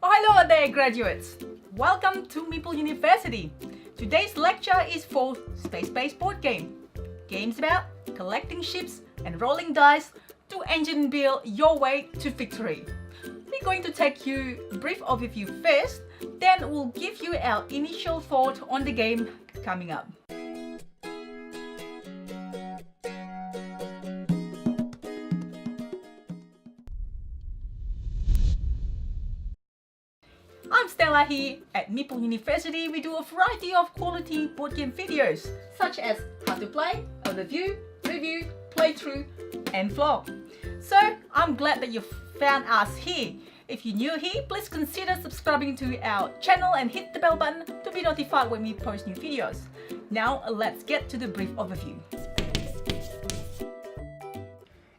Oh, hello there, graduates! Welcome to Meeple University. Today's lecture is for space-based board game. Games about collecting ships and rolling dice to engine build your way to victory. We're going to take you a brief overview first, then we'll give you our initial thought on the game coming up. I'm Stella here. At Meeple University, we do a variety of quality board game videos, such as how to play, overview, review, playthrough, and vlog. So I'm glad that you found us here. If you're new here, please consider subscribing to our channel and hit the bell button to be notified when we post new videos. Now let's get to the brief overview.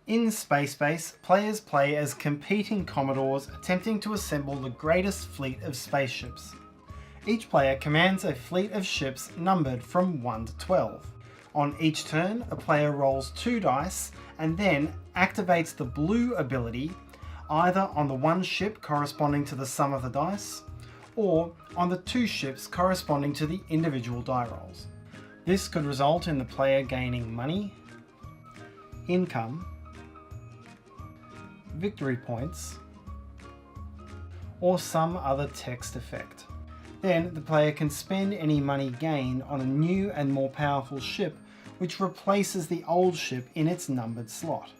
In Space Base, players play as competing Commodores attempting to assemble the greatest fleet of spaceships. Each player commands a fleet of ships numbered from 1 to 12. On each turn, a player rolls 2 dice and then activates the blue ability either on the one ship corresponding to the sum of the dice, or on the 2 ships corresponding to the individual die rolls. This could result in the player gaining money, income, victory points, or some other text effect. Then the player can spend any money gained on a new and more powerful ship which replaces the old ship in its numbered slot.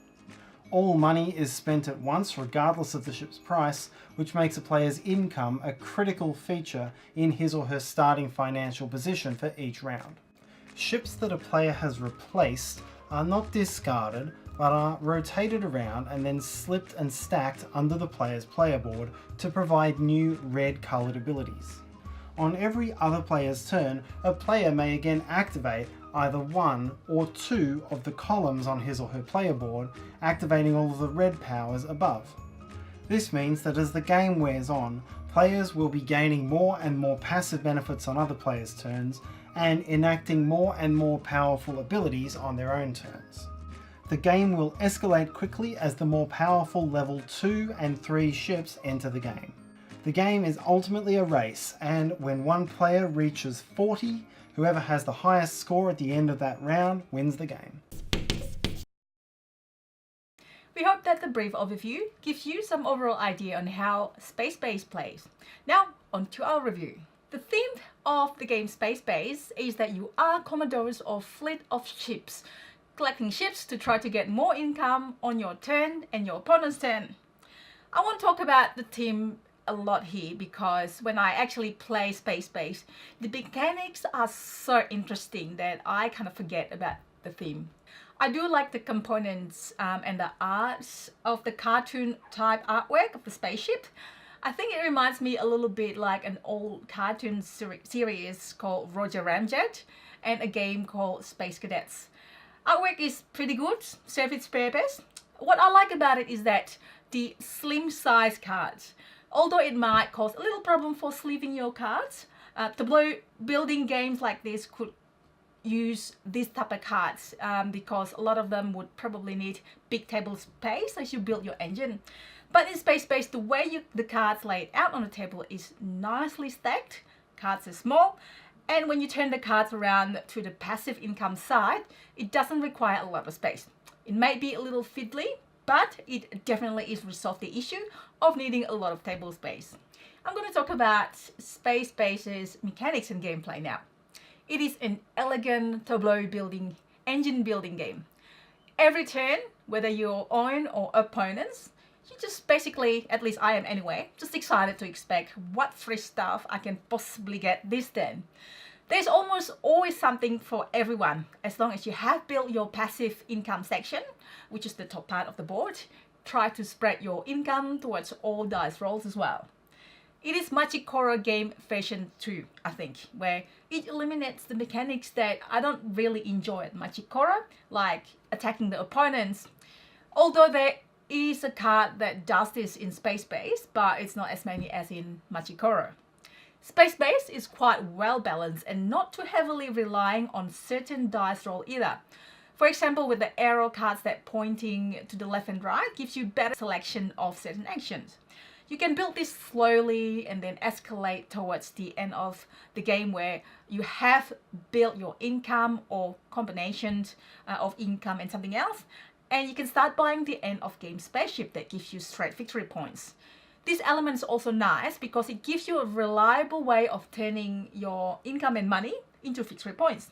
All money is spent at once regardless of the ship's price, which makes a player's income a critical feature in his or her starting financial position for each round. Ships that a player has replaced are not discarded, but are rotated around and then slipped and stacked under the player's player board to provide new red coloured abilities. On every other player's turn, a player may again activate either 1 or 2 of the columns on his or her player board, activating all of the red powers above. This means that as the game wears on, players will be gaining more and more passive benefits on other players' turns and enacting more and more powerful abilities on their own turns. The game will escalate quickly as the more powerful level 2 and 3 ships enter the game. The game is ultimately a race, and when one player reaches 40, whoever has the highest score at the end of that round wins the game. We hope that the brief overview gives you some overall idea on how Space Base plays. Now, on to our review. The theme of the game Space Base is that you are commodores of fleet of ships, collecting ships to try to get more income on your turn and your opponent's turn. I won't talk about the theme a lot here because when I actually play Space Base, the mechanics are so interesting that I kind of forget about the theme. I do like the components and the arts of the cartoon type artwork of the spaceship. I think it reminds me a little bit like an old cartoon series called Roger Ramjet and a game called Space Cadets. Artwork is pretty good, serves its purpose. What I like about it is that the slim size cards, although it might cause a little problem for sleeving your cards, tableau building games like this could use this type of cards because a lot of them would probably need big table space as you build your engine. But in Space Base, the way the cards laid out on the table is nicely stacked, cards are small, and when you turn the cards around to the passive income side, it doesn't require a lot of space. It may be a little fiddly, but it definitely is resolved the issue of needing a lot of table space. I'm going to talk about Space Base's mechanics and gameplay now. It is an elegant tableau building, engine building game. Every turn, whether you're own or opponents, you just basically, at least I am anyway, just excited to expect what free stuff I can possibly get this turn. There's almost always something for everyone, as long as you have built your passive income section, which is the top part of the board. Try to spread your income towards all dice rolls as well. It is Magic Horror game version 2, I think, where it eliminates the mechanics that I don't really enjoy at Magic Horror, like attacking the opponents. Although there is a card that does this in Space Base, but it's not as many as in Magic Horror. Space Base is quite well balanced and not too heavily relying on certain dice roll either. For example, with the arrow cards that pointing to the left and right gives you better selection of certain actions. You can build this slowly and then escalate towards the end of the game where you have built your income or combinations of income and something else. And you can start buying the end of game spaceship that gives you straight victory points. This element is also nice because it gives you a reliable way of turning your income and money into victory points,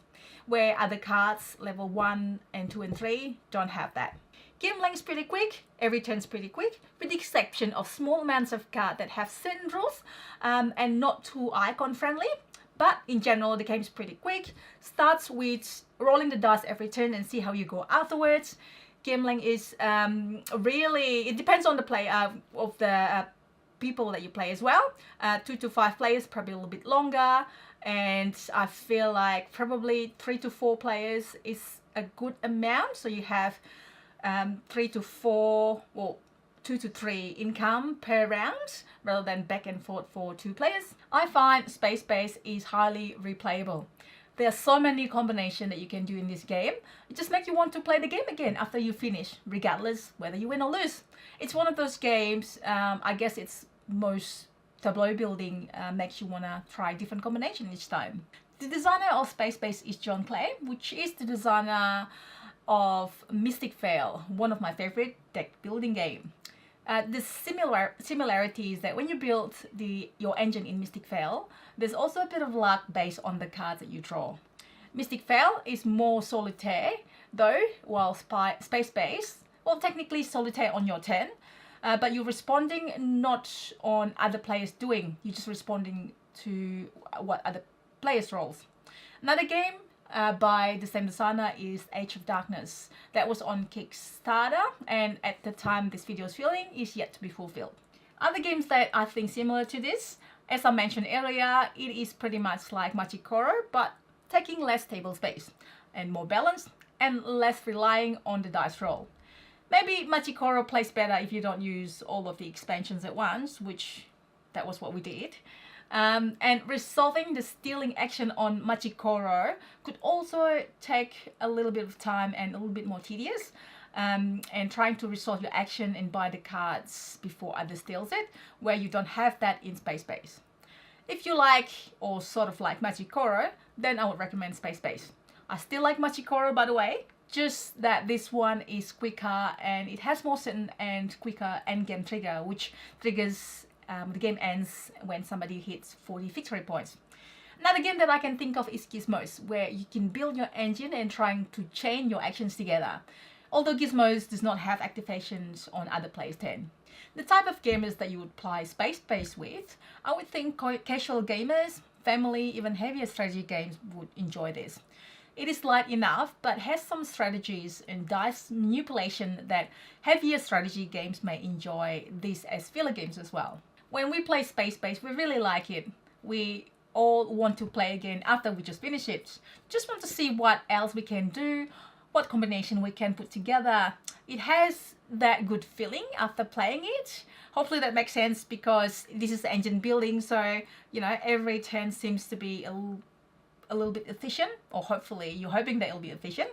where other cards level 1 and 2 and 3 don't have that. Game length is pretty quick, every turn is pretty quick, with the exception of small amounts of cards that have certain rules and not too icon friendly. But in general, the game is pretty quick. Starts with rolling the dice every turn and see how you go afterwards. Game length is really, it depends on the play of the people that you play as well. 2 to 5 players, probably a little bit longer. And I feel like probably 3 to 4 players is a good amount. So you have 3 to 4, well, 2 to 3 income per round rather than back and forth for 2 players. I find Space Base is highly replayable. There are so many combinations that you can do in this game. It just makes you want to play the game again after you finish, regardless whether you win or lose. It's one of those games, I guess it's most tableau building makes you want to try different combinations each time. The designer of Space Base is John Clay, which is the designer of Mystic Vale, one of my favorite deck building game. The similarity is that when you build your engine in Mystic Vale, there's also a bit of luck based on the cards that you draw. Mystic Vale is more solitaire, though, while Space Base, well, technically solitaire on your turn, but you're responding not on other players doing, you're just responding to what other players rolls. Another game by the same designer is Age of Darkness. That was on Kickstarter, and at the time this video is filming is yet to be fulfilled. Other games that I think similar to this, as I mentioned earlier, it is pretty much like Machikoro, but taking less table space and more balanced and less relying on the dice roll. Maybe Machikoro plays better if you don't use all of the expansions at once, which that was what we did. And resolving the stealing action on Machikoro could also take a little bit of time and a little bit more tedious. And trying to resolve your action and buy the cards before others steals it, where you don't have that in Space Base. If you like, or sort of like Machikoro, then I would recommend Space Base. I still like Machikoro, by the way, just that this one is quicker and it has more certain and quicker endgame trigger, which triggers the game ends when somebody hits 40 victory points. Another game that I can think of is Gizmos, where you can build your engine and trying to chain your actions together. Although Gizmos does not have activations on other players' turn. The type of gamers that you would play Space Base with, I would think casual gamers, family, even heavier strategy games would enjoy this. It is light enough, but has some strategies and dice manipulation that heavier strategy games may enjoy this as filler games as well. When we play Space Base, we really like it. We all want to play again after we just finish it. Just want to see what else we can do, what combination we can put together. It has that good feeling after playing it. Hopefully that makes sense because this is engine building, so you know every turn seems to be a little bit efficient, or hopefully you're hoping that it'll be efficient.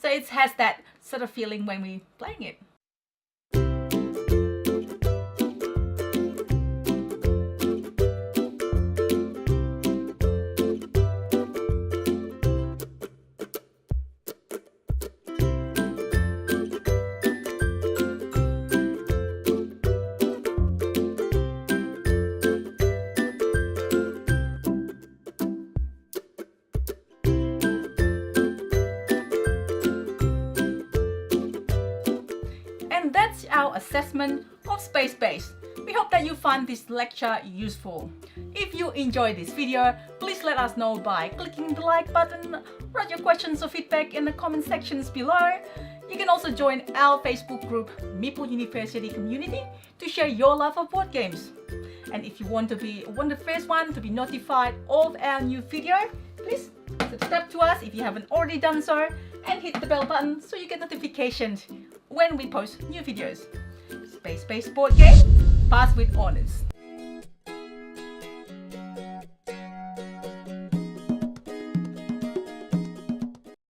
So it has that sort of feeling when we're playing it. That's our assessment of Space Base. We hope that you find this lecture useful. If you enjoyed this video, please let us know by clicking the like button, write your questions or feedback in the comment sections below. You can also join our Facebook group, Meeple University Community, to share your love of board games. And if you want to be one of the first one to be notified of our new video, please subscribe to us if you haven't already done so, and hit the bell button so you get notifications when we post new videos. Space Base board game, pass with honors.